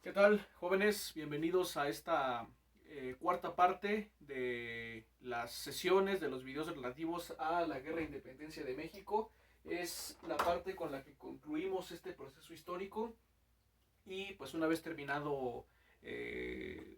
¿Qué tal, jóvenes? Bienvenidos a esta cuarta parte de las sesiones de los videos relativos a la Guerra de Independencia de México. Es la parte con la que concluimos este proceso histórico y pues una vez terminado eh,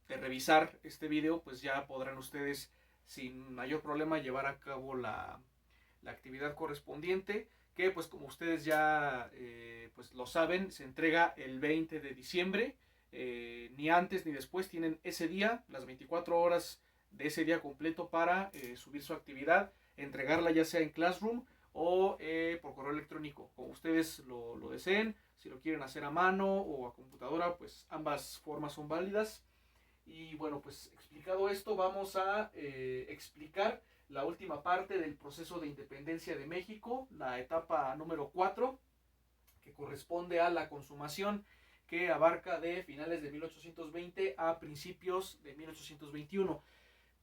de revisar este video, pues ya podrán ustedes sin mayor problema llevar a cabo la actividad correspondiente, que pues como ustedes ya pues lo saben, se entrega el 20 de diciembre, ni antes ni después tienen ese día, las 24 horas de ese día completo para subir su actividad, entregarla ya sea en Classroom o por correo electrónico, como ustedes lo deseen. Si lo quieren hacer a mano o a computadora, pues ambas formas son válidas. Y bueno, pues explicado esto, vamos a explicar la última parte del proceso de independencia de México, la etapa número 4, que corresponde a la consumación, que abarca de finales de 1820 a principios de 1821.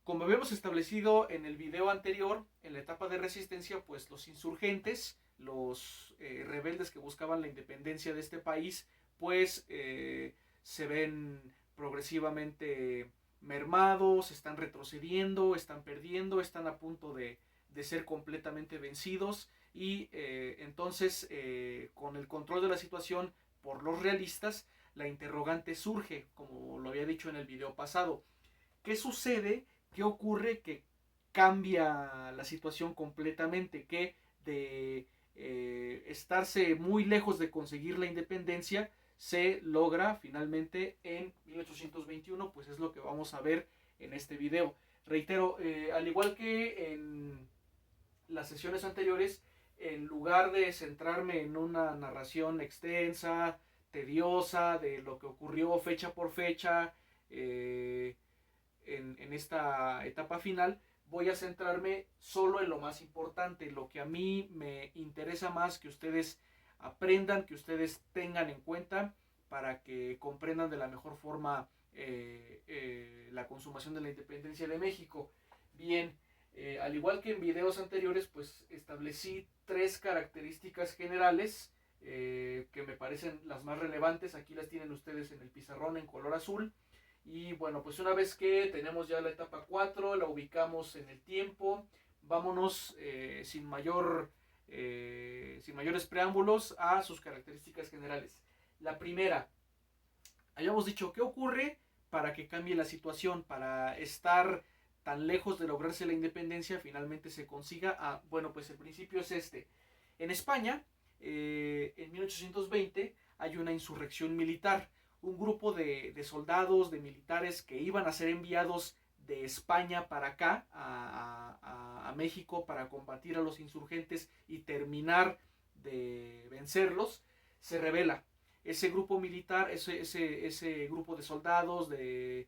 Como habíamos establecido en el video anterior, en la etapa de resistencia, pues los insurgentes, los rebeldes que buscaban la independencia de este país, pues se ven progresivamente mermados, están retrocediendo, están perdiendo, están a punto de ser completamente vencidos y entonces con el control de la situación por los realistas, la interrogante surge, como lo había dicho en el video pasado. ¿Qué sucede? ¿Qué ocurre? Que cambia la situación completamente, que de estarse muy lejos de conseguir la independencia, se logra finalmente en 1821, pues es lo que vamos a ver en este video. Reitero, al igual que en las sesiones anteriores, en lugar de centrarme en una narración extensa, tediosa, de lo que ocurrió fecha por fecha, en esta etapa final, voy a centrarme solo en lo más importante, lo que a mí me interesa más que ustedes aprendan, que ustedes tengan en cuenta para que comprendan de la mejor forma la consumación de la independencia de México. Bien, al igual que en videos anteriores, pues establecí tres características generales que me parecen las más relevantes. Aquí las tienen ustedes en el pizarrón en color azul. Y bueno, pues una vez que tenemos ya la etapa 4, la ubicamos en el tiempo, vámonos sin mayores preámbulos a sus características generales. La primera, habíamos dicho, ¿qué ocurre para que cambie la situación? Para estar tan lejos de lograrse la independencia, finalmente se consiga. Bueno, pues el principio es este. En España, en 1820, hay una insurrección militar. Un grupo de soldados, de militares que iban a ser enviados de España para acá, a México, para combatir a los insurgentes y terminar de vencerlos, se rebela. Ese grupo militar, ese grupo de soldados, de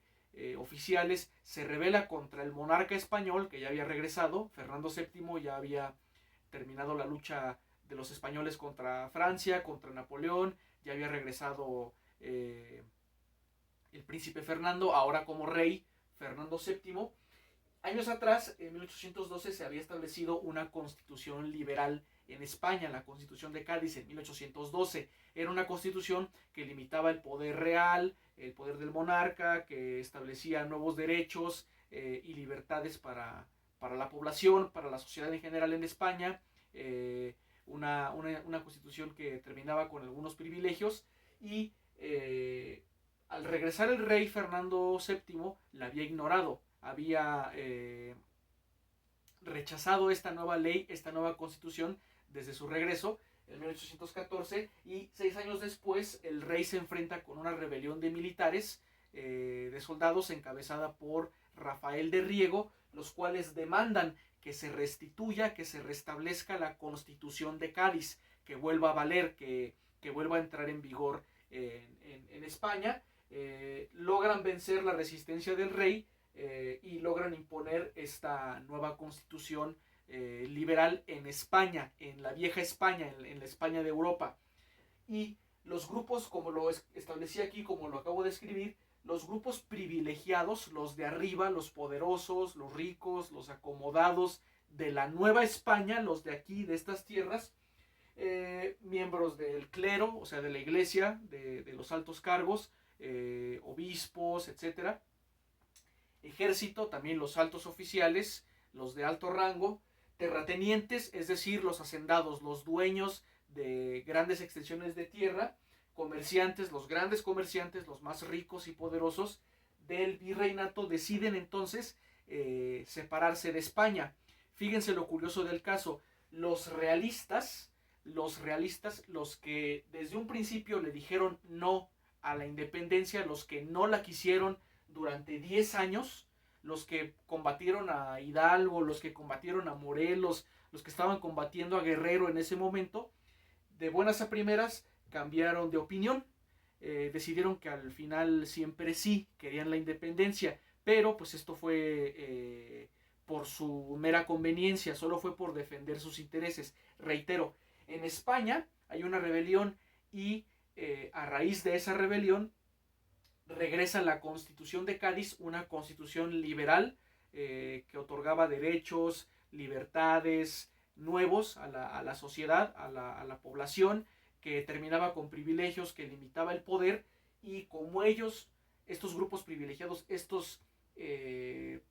oficiales, se rebela contra el monarca español que ya había regresado. Fernando VII ya había terminado la lucha de los españoles contra Francia, contra Napoleón, ya había regresado el príncipe Fernando, ahora como rey, Fernando VII. Años atrás, en 1812, se había establecido una constitución liberal en España, la Constitución de Cádiz en 1812. Era una constitución que limitaba el poder real, el poder del monarca, que establecía nuevos derechos y libertades para la población, para la sociedad en general en España. Una constitución que terminaba con algunos privilegios y al regresar el rey Fernando VII la había ignorado, había rechazado esta nueva ley, esta nueva constitución desde su regreso en 1814 y 6 años después el rey se enfrenta con una rebelión de militares, de soldados encabezada por Rafael de Riego, los cuales demandan que se restituya, que se restablezca la constitución de Cádiz, que vuelva a valer, que vuelva a entrar en vigor en España. Logran vencer la resistencia del rey y logran imponer esta nueva constitución liberal en España, en la vieja España, en la España de Europa. Y los grupos, como lo establecí aquí, como lo acabo de escribir, los grupos privilegiados, los de arriba, los poderosos, los ricos, los acomodados de la Nueva España, los de aquí, de estas tierras, miembros del clero, o sea, de la iglesia, de los altos cargos, obispos, etcétera. Ejército, también los altos oficiales, los de alto rango, terratenientes, es decir, los hacendados, los dueños de grandes extensiones de tierra, comerciantes, los grandes comerciantes, los más ricos y poderosos del virreinato, deciden entonces separarse de España. Fíjense lo curioso del caso, los realistas, los que desde un principio le dijeron no a la independencia, los que no la quisieron durante 10 años, los que combatieron a Hidalgo, los que combatieron a Morelos, los que estaban combatiendo a Guerrero en ese momento, de buenas a primeras cambiaron de opinión, decidieron que al final siempre sí querían la independencia, pero pues esto fue por su mera conveniencia, solo fue por defender sus intereses. Reitero, en España hay una rebelión y a raíz de esa rebelión regresa la Constitución de Cádiz, una constitución liberal que otorgaba derechos, libertades nuevos a la sociedad, a la población, que terminaba con privilegios, que limitaba el poder, y como ellos, estos grupos privilegiados, estos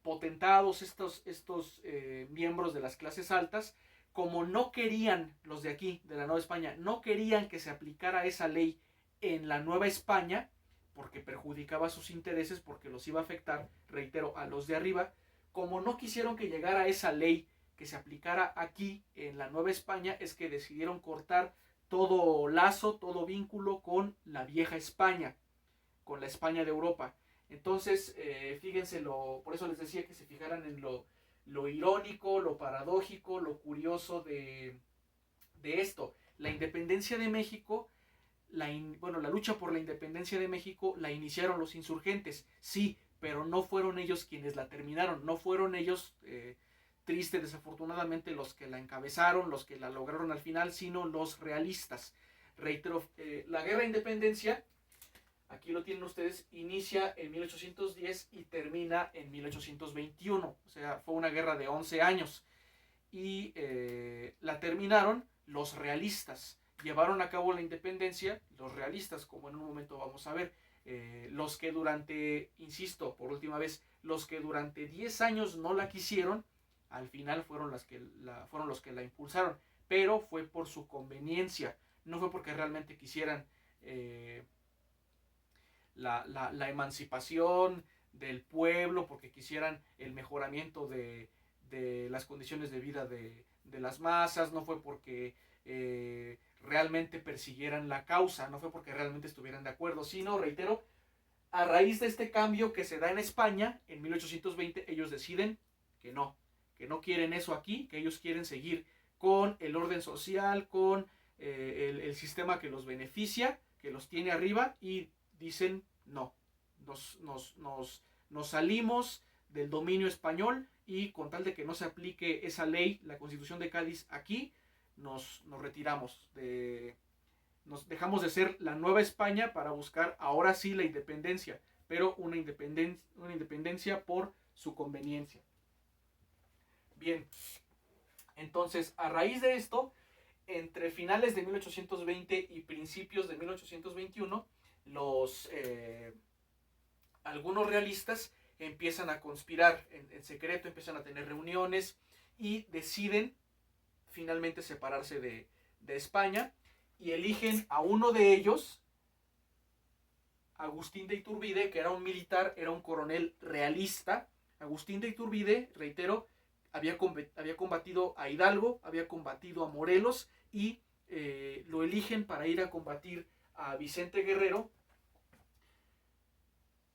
potentados, estos miembros de las clases altas, como no querían, los de aquí, de la Nueva España, no querían que se aplicara esa ley en la Nueva España, porque perjudicaba sus intereses, porque los iba a afectar, reitero, a los de arriba, como no quisieron que llegara esa ley que se aplicara aquí en la Nueva España, es que decidieron cortar todo lazo, todo vínculo con la vieja España, con la España de Europa. Entonces, fíjense, por eso les decía que se fijaran en lo irónico, lo paradójico, lo curioso de esto. La independencia de México, la lucha por la independencia de México la iniciaron los insurgentes, sí, pero no fueron ellos quienes la terminaron, no fueron ellos, triste desafortunadamente, los que la encabezaron, los que la lograron al final, sino los realistas. Reitero, la guerra de independencia, aquí lo tienen ustedes, inicia en 1810 y termina en 1821, o sea, fue una guerra de 11 años, y la terminaron los realistas. Llevaron a cabo la independencia los realistas, como en un momento vamos a ver, los que durante, insisto, por última vez, los que durante 10 años no la quisieron, al final fueron los que la impulsaron, pero fue por su conveniencia, no fue porque realmente quisieran la emancipación del pueblo, porque quisieran el mejoramiento de las condiciones de vida de las masas, no fue porque realmente persiguieran la causa, no fue porque realmente estuvieran de acuerdo, sino, reitero, a raíz de este cambio que se da en España en 1820, ellos deciden que no quieren eso aquí, que ellos quieren seguir con el orden social, con el sistema que los beneficia, que los tiene arriba, y dicen no, nos salimos del dominio español, y con tal de que no se aplique esa ley, la Constitución de Cádiz aquí, nos retiramos, nos dejamos de ser la Nueva España para buscar ahora sí la independencia, pero una independencia por su conveniencia. Bien, entonces a raíz de esto, entre finales de 1820 y principios de 1821, algunos realistas empiezan a conspirar en secreto, empiezan a tener reuniones y deciden finalmente separarse de España, y eligen a uno de ellos, Agustín de Iturbide, que era un militar, era un coronel realista. Agustín de Iturbide, reitero, había combatido a Hidalgo, había combatido a Morelos, y lo eligen para ir a combatir a Vicente Guerrero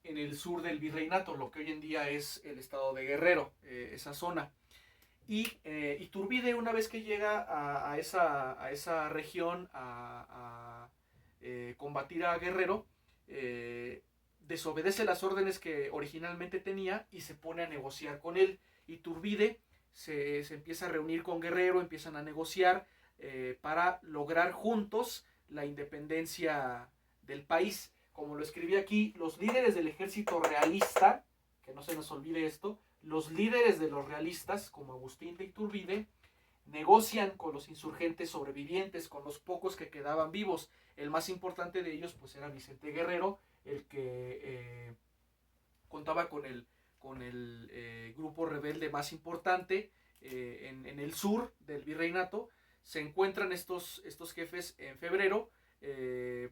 en el sur del virreinato, lo que hoy en día es el estado de Guerrero, esa zona. Y Iturbide, una vez que llega a esa región a combatir a Guerrero, desobedece las órdenes que originalmente tenía y se pone a negociar con él. Iturbide se empieza a reunir con Guerrero, empiezan a negociar para lograr juntos la independencia del país. Como lo escribí aquí, los líderes del ejército realista, que no se nos olvide esto, los líderes de los realistas, como Agustín de Iturbide, negocian con los insurgentes sobrevivientes, con los pocos que quedaban vivos. El más importante de ellos pues era Vicente Guerrero, el que contaba con el grupo rebelde más importante en el sur del virreinato. Se encuentran estos jefes en febrero de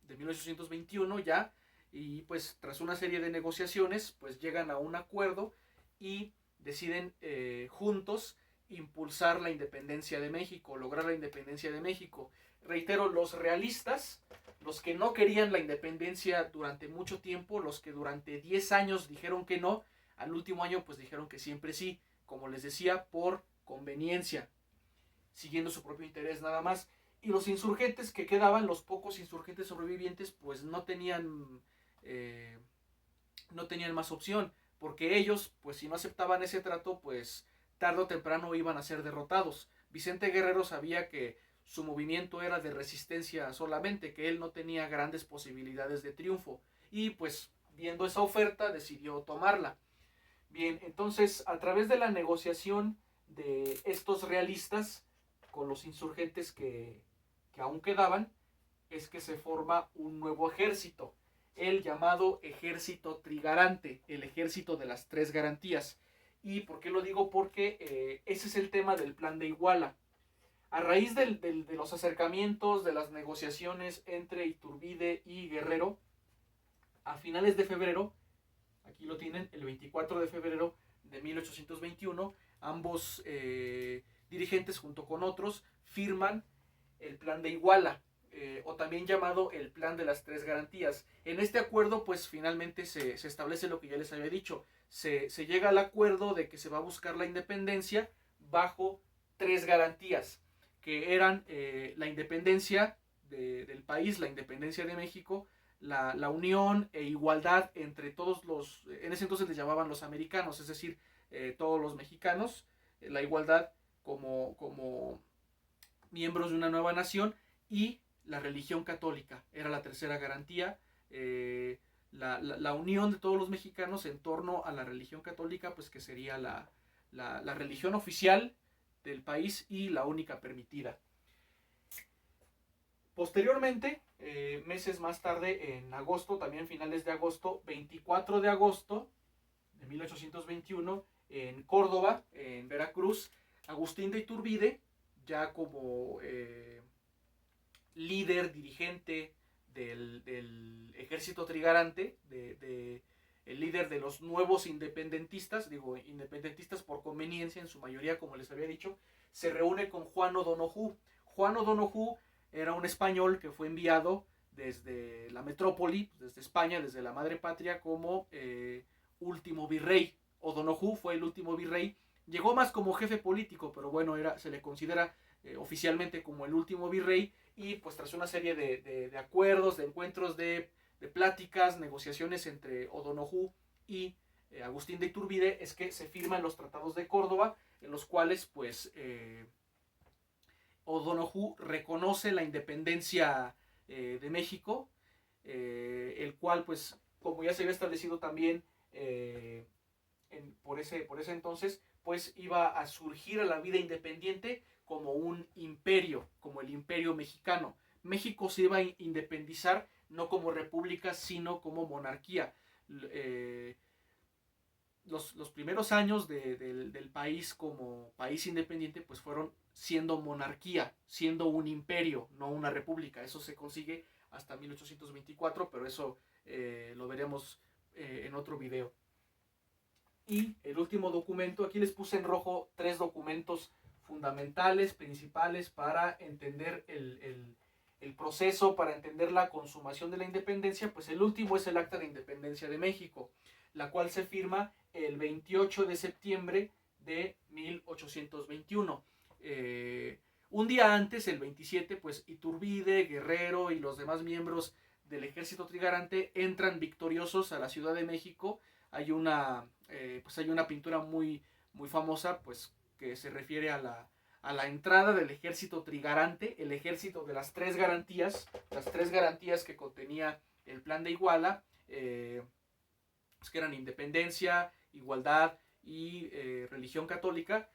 1821 ya, y pues tras una serie de negociaciones pues llegan a un acuerdo y deciden juntos impulsar la independencia de México, lograr la independencia de México. Reitero, los realistas, los que no querían la independencia durante mucho tiempo, los que durante 10 años dijeron que no, al último año pues dijeron que siempre sí, como les decía, por conveniencia, siguiendo su propio interés nada más. Y los insurgentes que quedaban, los pocos insurgentes sobrevivientes, pues no tenían más opción, porque ellos, pues si no aceptaban ese trato, pues tarde o temprano iban a ser derrotados. Vicente Guerrero sabía que su movimiento era de resistencia solamente, que él no tenía grandes posibilidades de triunfo, y pues viendo esa oferta decidió tomarla. Bien, entonces a través de la negociación de estos realistas con los insurgentes que aún quedaban, es que se forma un nuevo ejército, el llamado Ejército Trigarante, el Ejército de las Tres Garantías. ¿Y por qué lo digo? Porque ese es el tema del Plan de Iguala. A raíz de los acercamientos, de las negociaciones entre Iturbide y Guerrero, a finales de febrero, aquí lo tienen, el 24 de febrero de 1821, ambos dirigentes junto con otros firman el Plan de Iguala, o también llamado el Plan de las Tres Garantías. En este acuerdo pues finalmente se establece lo que ya les había dicho, se llega al acuerdo de que se va a buscar la independencia bajo tres garantías, que eran la independencia del país, la independencia de México, la unión e igualdad entre todos los, en ese entonces les llamaban los americanos, es decir, todos los mexicanos, la igualdad como miembros de una nueva nación, y la religión católica era la tercera garantía, la unión de todos los mexicanos en torno a la religión católica, pues que sería la religión oficial del país y la única permitida. Posteriormente, meses más tarde, en agosto, también finales de agosto, 24 de agosto de 1821, en Córdoba, en Veracruz, Agustín de Iturbide, ya como líder, dirigente del ejército trigarante, el líder de los nuevos independentistas, digo independentistas por conveniencia en su mayoría, como les había dicho, se reúne con Juan O'Donojú. Juan O'Donojú era un español que fue enviado desde la metrópoli, desde España, desde la madre patria, como último virrey. O'Donojú fue el último virrey. Llegó más como jefe político, pero bueno, se le considera oficialmente como el último virrey, y pues tras una serie de acuerdos, de encuentros, de pláticas, negociaciones entre O'Donojú y Agustín de Iturbide, es que se firman los tratados de Córdoba, en los cuales pues O'Donojú reconoce la independencia de México, el cual pues como ya se había establecido también por ese entonces, pues iba a surgir a la vida independiente como un imperio, como el imperio mexicano. México se iba a independizar no como república, sino como monarquía. Los primeros años del país como país independiente pues fueron siendo monarquía, siendo un imperio, no una república. Eso se consigue hasta 1824, pero eso lo veremos en otro video. Y el último documento, aquí les puse en rojo 3 documentos fundamentales, principales para entender el proceso, para entender la consumación de la independencia. Pues el último es el Acta de Independencia de México, la cual se firma el 28 de septiembre de 1821. Un día antes, el 27, pues Iturbide, Guerrero y los demás miembros del ejército trigarante entran victoriosos a la Ciudad de México. Hay una pintura muy, muy famosa, pues que se refiere a la entrada del ejército trigarante, el ejército de las tres garantías que contenía el Plan de Iguala, pues que eran independencia, igualdad y religión católica.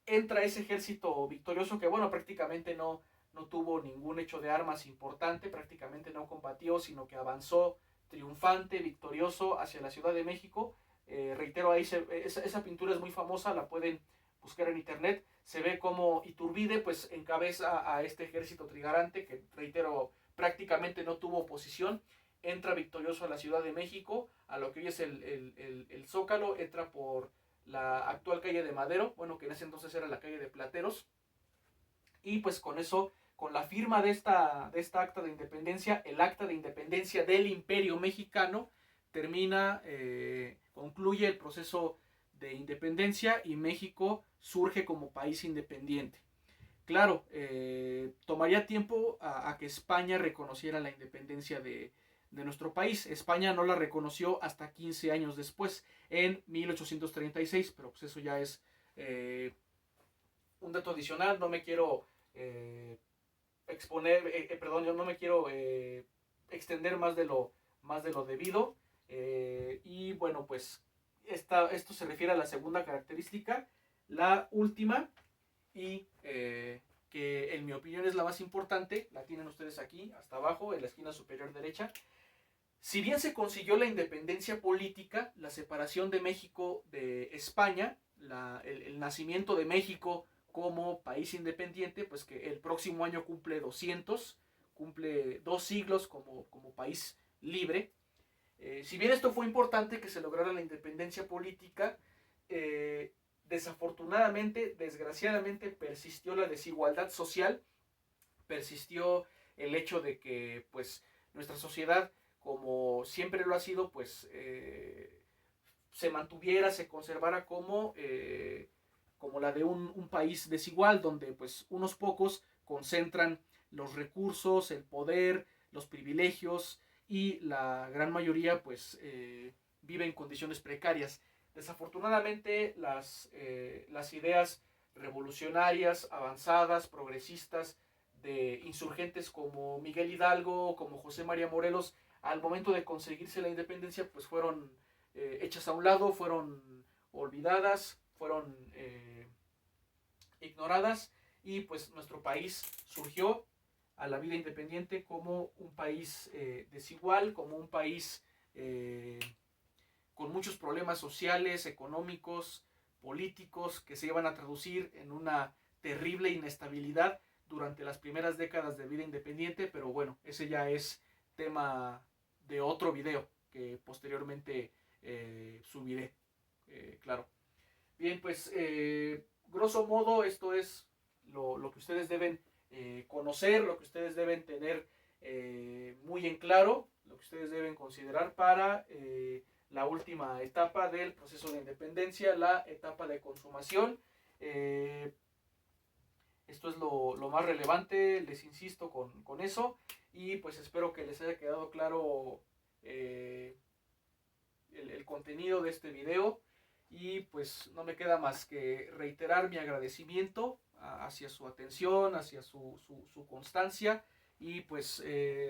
entra ese ejército victorioso que, bueno, prácticamente no tuvo ningún hecho de armas importante, prácticamente no combatió, sino que avanzó triunfante, victorioso hacia la Ciudad de México. Reitero, ahí esa pintura es muy famosa, la pueden buscar en internet. Se ve como Iturbide pues encabeza a este ejército trigarante que, reitero, prácticamente no tuvo oposición. Entra victorioso a la Ciudad de México, a lo que hoy es el Zócalo, entra por la actual calle de Madero, bueno, que en ese entonces era la calle de Plateros, y pues con eso, con la firma de esta acta de independencia, el acta de independencia del Imperio Mexicano, termina, concluye el proceso de independencia y México surge como país independiente. Claro, tomaría tiempo a que España reconociera la independencia de nuestro país. España no la reconoció hasta 15 años después, en 1836, pero pues eso ya es un dato adicional. No me quiero yo no me quiero extender más de lo debido. Y bueno, pues esto se refiere a la segunda característica. La última, y que en mi opinión es la más importante, la tienen ustedes aquí, hasta abajo, en la esquina superior derecha. Si bien se consiguió la independencia política, la separación de México de España, el nacimiento de México como país independiente, pues que el próximo año cumple 200, cumple 2 siglos como país libre. Si bien esto fue importante que se lograra la independencia política, desafortunadamente, desgraciadamente, persistió la desigualdad social, persistió el hecho de que pues nuestra sociedad, como siempre lo ha sido, pues se mantuviera, se conservara como la de un país desigual, donde pues unos pocos concentran los recursos, el poder, los privilegios, y la gran mayoría pues vive en condiciones precarias. Desafortunadamente las ideas revolucionarias, avanzadas, progresistas de insurgentes como Miguel Hidalgo, como José María Morelos, al momento de conseguirse la independencia, pues fueron hechas a un lado, fueron olvidadas, fueron ignoradas, y pues nuestro país surgió a la vida independiente como un país desigual, como un país con muchos problemas sociales, económicos, políticos, que se iban a traducir en una terrible inestabilidad durante las primeras décadas de vida independiente. Pero bueno, ese ya es tema de otro video que posteriormente subiré, claro. Bien, pues grosso modo esto es lo que ustedes deben conocer, lo que ustedes deben tener muy en claro, lo que ustedes deben considerar para la última etapa del proceso de independencia, la etapa de consumación. Esto es lo más relevante, les insisto con eso, y pues espero que les haya quedado claro el contenido de este video. Y pues no me queda más que reiterar mi agradecimiento hacia su atención, hacia su constancia. Y pues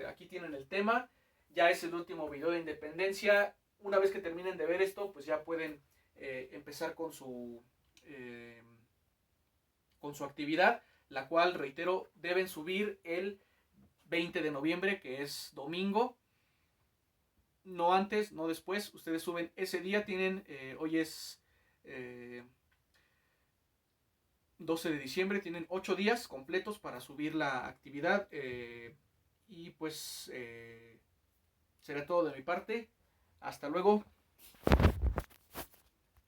aquí tienen el tema. Ya es el último video de independencia. Una vez que terminen de ver esto, pues ya pueden empezar con su actividad, la cual, reitero, deben subir el 20 de noviembre, que es domingo. No antes, no después. Ustedes suben ese día. Tienen, hoy es 12 de diciembre. Tienen 8 días completos para subir la actividad. Y pues será todo de mi parte. Hasta luego.